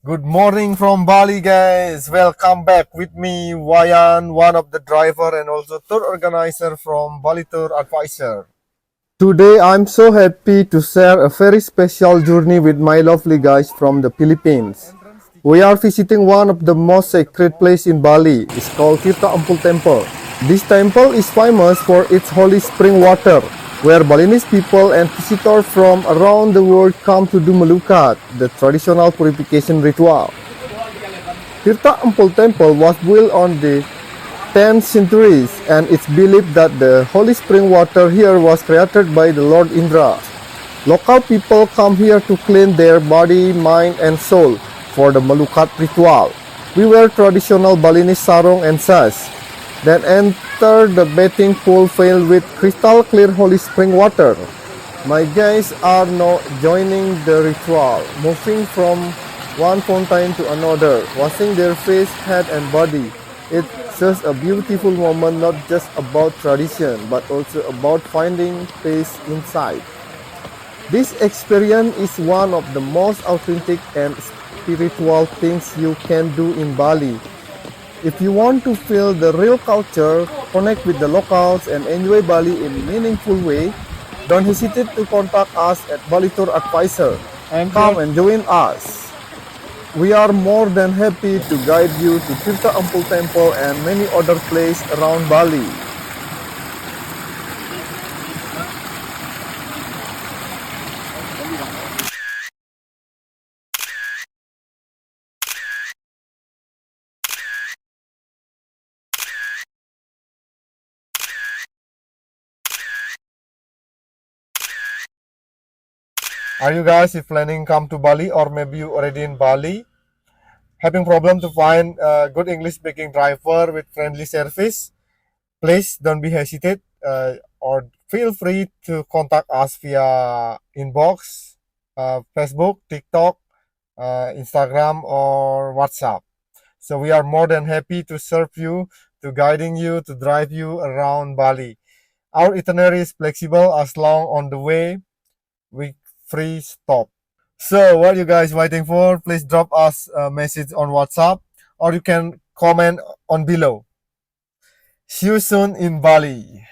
Good morning from Bali, guys. Welcome back with me, Wayan, one of the driver and also tour organizer from Bali Tour Advisor. Today, I'm so happy to share a very special journey with my lovely guys from the Philippines. We are visiting one of the most sacred place in Bali. It's called Tirta Empul Temple. This temple is famous for its holy spring water, where Balinese people and visitors from around the world come to do melukat, the traditional purification ritual. Tirta Empul Temple was built on the 10th centuries, and it's believed that the holy spring water here was created by the Lord Indra. Local people come here to clean their body, mind, and soul for the melukat ritual. We wear traditional Balinese sarong and sash, then enter the bathing pool filled with crystal clear holy spring water. My guys are now joining the ritual, moving from one fountain to another, washing their face, head, and body. It's just a beautiful moment, not just about tradition, but also about finding peace inside. This experience is one of the most authentic and spiritual things you can do in Bali. If you want to feel the real culture, connect with the locals, and enjoy Bali in a meaningful way, don't hesitate to contact us at Bali Tour Advisor. Come and join us. We are more than happy to guide you to Tirta Empul Temple and many other places around Bali. Are you guys planning come to Bali, or maybe you already in Bali? Having problem to find a good English speaking driver with friendly service? Please don't be hesitate, or feel free to contact us via inbox, Facebook, TikTok, Instagram, or WhatsApp. So we are more than happy to serve you, to guiding you, to drive you around Bali. Our itinerary is flexible as long on the way we free stop. So what you guys waiting for? Please drop us a message on WhatsApp, or you can comment on below. See you soon in Bali.